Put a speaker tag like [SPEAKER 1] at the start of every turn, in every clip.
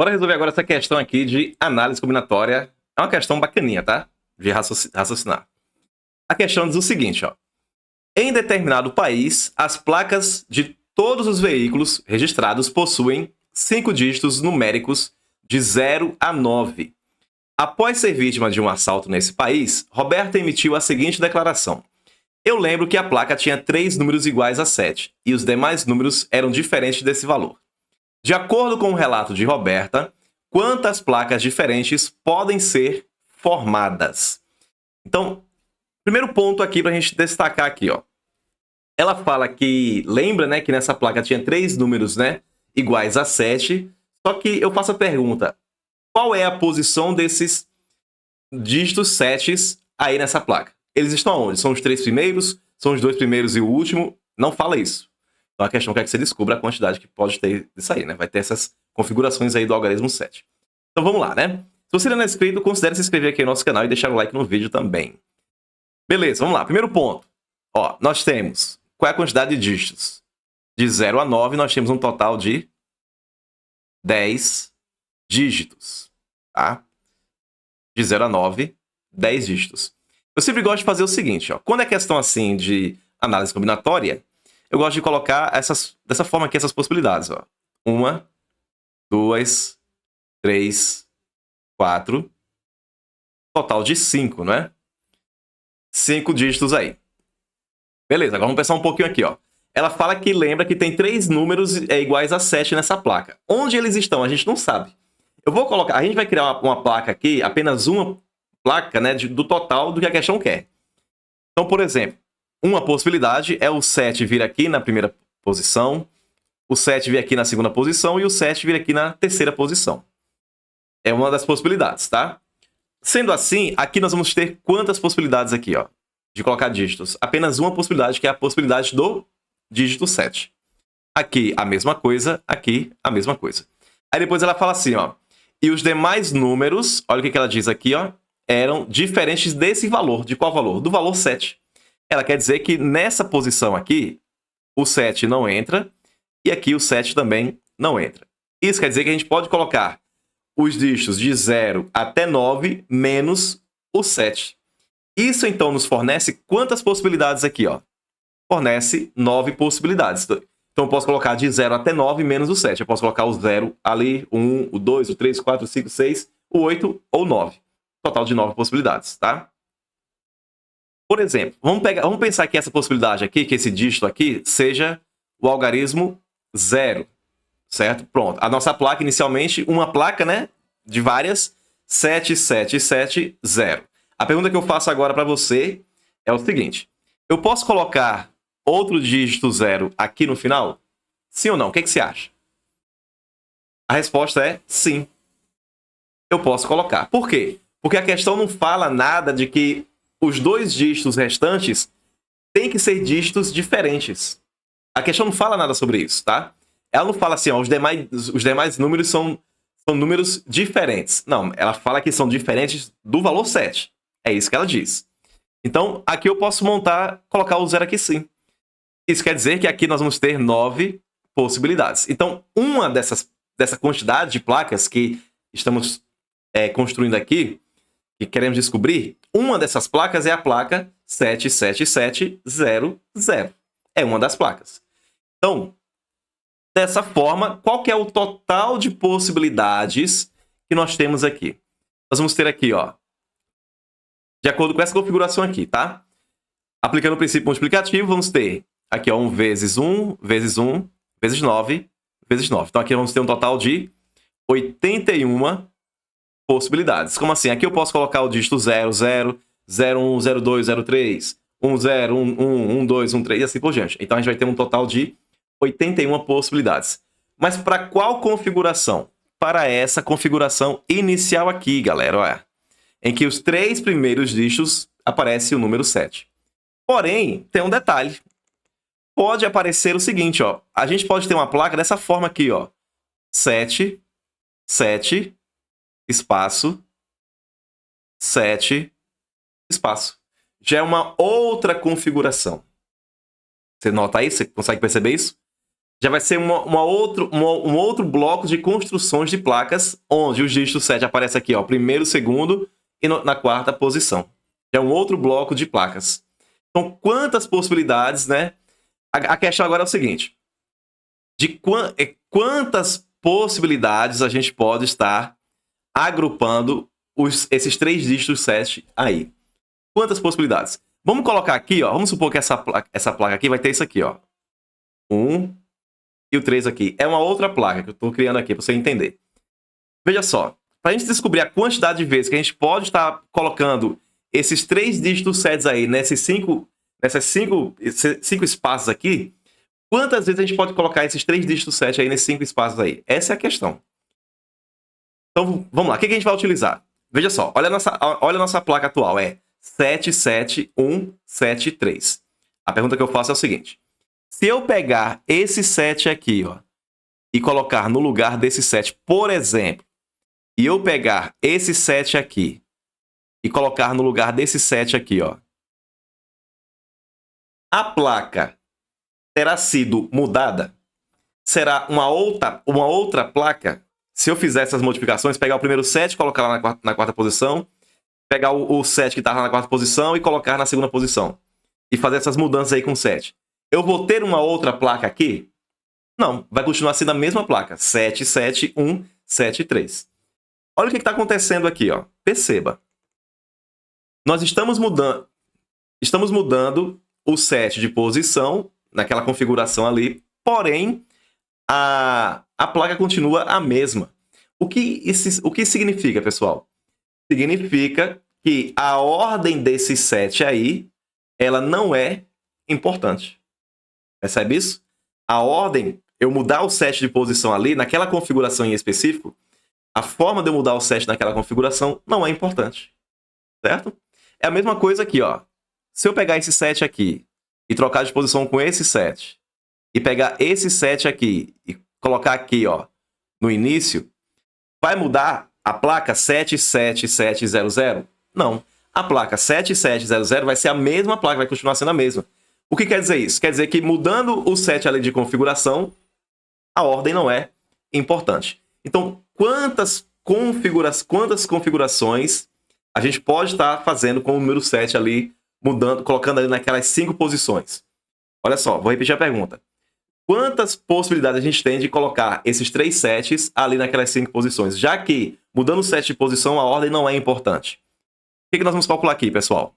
[SPEAKER 1] Bora resolver agora essa questão aqui de análise combinatória. É uma questão bacaninha, tá? De raciocinar. A questão diz o seguinte, ó. Em determinado país, as placas de todos os veículos registrados possuem 5 dígitos numéricos de 0 a 9. Após ser vítima de um assalto nesse país, Roberta emitiu a seguinte declaração. Eu lembro que a placa tinha 3 números iguais a 7, e os demais números eram diferentes desse valor. De acordo com o relato de Roberta, quantas placas diferentes podem ser formadas? Então, primeiro ponto aqui para a gente destacar aqui, ó. Ela fala que, lembra, né, que nessa placa tinha 3 números, né, iguais a 7, só que eu faço a pergunta, qual é a posição desses dígitos 7 aí nessa placa? Eles estão onde? São os 3 primeiros? São os 2 primeiros e o último? Não fala isso. Então a questão é que você descubra a quantidade que pode ter disso aí, né? Vai ter essas configurações aí do algarismo 7. Então vamos lá, né? Se você ainda não é inscrito, considere se inscrever aqui no nosso canal e deixar o like no vídeo também. Beleza, vamos lá. Primeiro ponto. Ó, nós temos... Qual é a quantidade de dígitos? De 0 a 9, nós temos um total de 10 dígitos. Tá? De 0 a 9, 10 dígitos. Eu sempre gosto de fazer o seguinte, ó. Quando é questão assim de análise combinatória, eu gosto de colocar dessa forma aqui essas possibilidades. Ó. 1, 2, 3, 4. Total de 5, não é? 5 dígitos aí. Beleza, agora vamos pensar um pouquinho aqui, ó. Ela fala que lembra que tem 3 números iguais a 7 nessa placa. Onde eles estão? A gente não sabe. Eu vou colocar... A gente vai criar uma placa aqui, apenas uma placa, né, do total do que a questão quer. Então, por exemplo, uma possibilidade é o 7 vir aqui na primeira posição, o 7 vir aqui na segunda posição e o 7 vir aqui na terceira posição. É uma das possibilidades, tá? Sendo assim, aqui nós vamos ter quantas possibilidades aqui, ó, de colocar dígitos? Apenas uma possibilidade, que é a possibilidade do dígito 7. Aqui a mesma coisa, aqui a mesma coisa. Aí depois ela fala assim, ó, e os demais números, olha o que ela diz aqui, ó, eram diferentes desse valor. De qual valor? Do valor 7. Ela quer dizer que nessa posição aqui, o 7 não entra, e aqui o 7 também não entra. Isso quer dizer que a gente pode colocar os dígitos de 0 até 9 menos o 7. Isso, então, nos fornece quantas possibilidades aqui, ó? Fornece 9 possibilidades. Então, eu posso colocar de 0 até 9 menos o 7. Eu posso colocar o 0 ali, o 1, o 2, o 3, o 4, o 5, o 6, o 8 ou 9. Total de 9 possibilidades, tá? Por exemplo, vamos pensar que essa possibilidade aqui, que esse dígito aqui, seja o algarismo 0, certo? Pronto. A nossa placa, inicialmente, uma placa, né, de várias, 7, 7, 7, 0. A pergunta que eu faço agora para você é o seguinte. Eu posso colocar outro dígito 0 aqui no final? Sim ou não? O que você acha? A resposta é sim. Eu posso colocar. Por quê? Porque a questão não fala nada de que os 2 dígitos restantes têm que ser dígitos diferentes. A questão não fala nada sobre isso, tá? Ela não fala assim, ó, os demais números são números diferentes. Não, ela fala que são diferentes do valor 7. É isso que ela diz. Então, aqui eu posso colocar o 0 aqui sim. Isso quer dizer que aqui nós vamos ter 9 possibilidades. Então, uma dessa quantidade de placas que estamos construindo aqui, que queremos descobrir, uma dessas placas é a placa 77700. É uma das placas. Então, dessa forma, qual que é o total de possibilidades que nós temos aqui? Nós vamos ter aqui, ó, de acordo com essa configuração aqui, tá? Aplicando o princípio multiplicativo, vamos ter aqui, ó, 1 vezes 1, vezes 1, vezes 9, vezes 9. Então, aqui vamos ter um total de 81 possibilidades. Como assim? Aqui eu posso colocar o dígito 0, 0, 0, 1, 0, 2, 0, 3, 1, 0, 1, 1, 1, 2, 1, 3 e assim por diante. Então, a gente vai ter um total de 81 possibilidades. Mas para qual configuração? Para essa configuração inicial aqui, galera, olha, em que os 3 primeiros dígitos aparece o número 7. Porém, tem um detalhe. Pode aparecer o seguinte, ó. A gente pode ter uma placa dessa forma aqui, ó. 7, 7, espaço, 7, espaço. Já é uma outra configuração. Você nota aí? Você consegue perceber isso? já vai ser um outro bloco de construções de placas, onde os dígitos 7 aparece aqui, ó, primeiro, segundo e na quarta posição. É um outro bloco de placas. Então, quantas possibilidades, né? A questão agora é o seguinte. De quantas possibilidades a gente pode estar agrupando esses 3 dígitos 7 aí? Quantas possibilidades? Vamos colocar aqui, ó. Vamos supor que essa placa aqui vai ter isso aqui, ó. 1 e o 3 aqui. É uma outra placa que eu estou criando aqui para você entender. Veja só. Para a gente descobrir a quantidade de vezes que a gente pode estar colocando esses 3 dígitos 7 aí nessas 5 espaços aqui, quantas vezes a gente pode colocar esses 3 dígitos 7 aí nesses 5 espaços aí? Essa é a questão. Então, vamos lá. O que a gente vai utilizar? Veja só. Olha a nossa placa atual. É 77173. A pergunta que eu faço é o seguinte. Se eu pegar esse 7 aqui, ó, e colocar no lugar desse 7, por exemplo, e eu pegar esse 7 aqui e colocar no lugar desse 7 aqui, ó, a placa terá sido mudada? Será uma outra placa? Se eu fizer essas modificações, pegar o primeiro 7, colocar lá na quarta posição, pegar o 7 que estava na quarta posição e colocar na segunda posição. E fazer essas mudanças aí com o 7. Eu vou ter uma outra placa aqui? Não, vai continuar sendo a mesma placa. 77173. Olha o que está acontecendo aqui, ó. Perceba. Nós estamos mudando o 7 de posição naquela configuração ali, porém a placa continua a mesma. O que significa, pessoal? Significa que a ordem desse 7 aí, ela não é importante. Percebe isso? A ordem, eu mudar o 7 de posição ali, naquela configuração em específico, a forma de eu mudar o 7 naquela configuração não é importante. Certo? É a mesma coisa aqui, ó. Se eu pegar esse 7 aqui e trocar de posição com esse 7, e pegar esse 7 aqui e colocar aqui, ó, no início, vai mudar a placa 77700? Não. A placa 7700 vai ser a mesma placa, vai continuar sendo a mesma. O que quer dizer isso? Quer dizer que mudando o 7 ali de configuração, a ordem não é importante. Então, quantas configurações a gente pode estar fazendo com o número 7 ali, mudando, colocando ali naquelas 5 posições? Olha só, vou repetir a pergunta. Quantas possibilidades a gente tem de colocar esses 3 sets ali naquelas 5 posições? Já que, mudando o 7 de posição, a ordem não é importante. O que nós vamos calcular aqui, pessoal?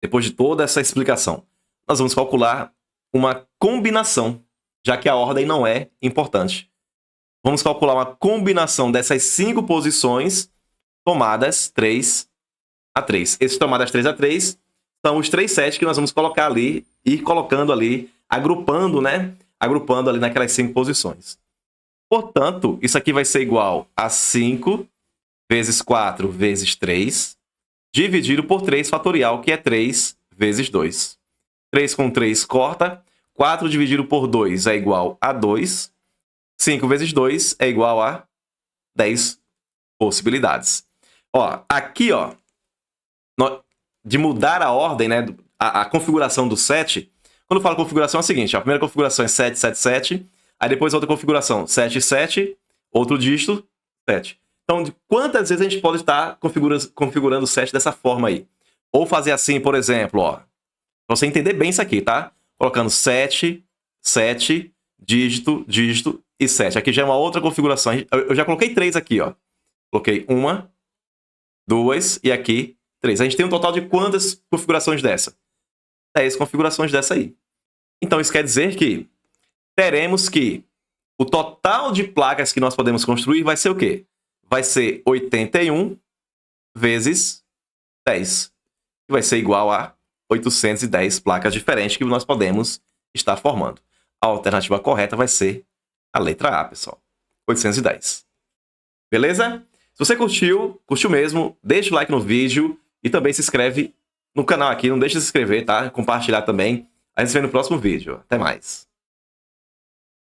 [SPEAKER 1] Depois de toda essa explicação, nós vamos calcular uma combinação, já que a ordem não é importante. Vamos calcular uma combinação dessas 5 posições tomadas 3 a 3. Esses tomadas 3 a 3 são os 3 sets que nós vamos colocar ali, ir colocando ali, agrupando, né? Agrupando ali naquelas 5 posições. Portanto, isso aqui vai ser igual a 5 vezes 4 vezes 3, dividido por 3 fatorial, que é 3 vezes 2. 3 com 3 corta. 4 dividido por 2 é igual a 2. 5 vezes 2 é igual a 10 possibilidades. Ó, aqui, ó, de mudar a ordem, né, a configuração do 7, quando eu falo configuração é o seguinte, ó, a primeira configuração é 777, aí depois outra configuração 77, outro dígito, 7. Então, de quantas vezes a gente pode estar configurando o 7 dessa forma aí? Ou fazer assim, por exemplo, ó, pra você entender bem isso aqui, tá? Colocando 7, 7, dígito, dígito e 7. Aqui já é uma outra configuração. Eu já coloquei 3 aqui, ó. Coloquei 1, 2 e aqui 3. A gente tem um total de quantas configurações dessa? 10 configurações dessa aí. Então, isso quer dizer que teremos que o total de placas que nós podemos construir vai ser o quê? Vai ser 81 vezes 10. Que vai ser igual a 810 placas diferentes que nós podemos estar formando. A alternativa correta vai ser a letra A, pessoal. 810. Beleza? Se você curtiu mesmo, deixa o like no vídeo e também se inscreve no canal aqui. Não deixe de se inscrever, tá? Compartilhar também. A gente se vê no próximo vídeo. Até mais.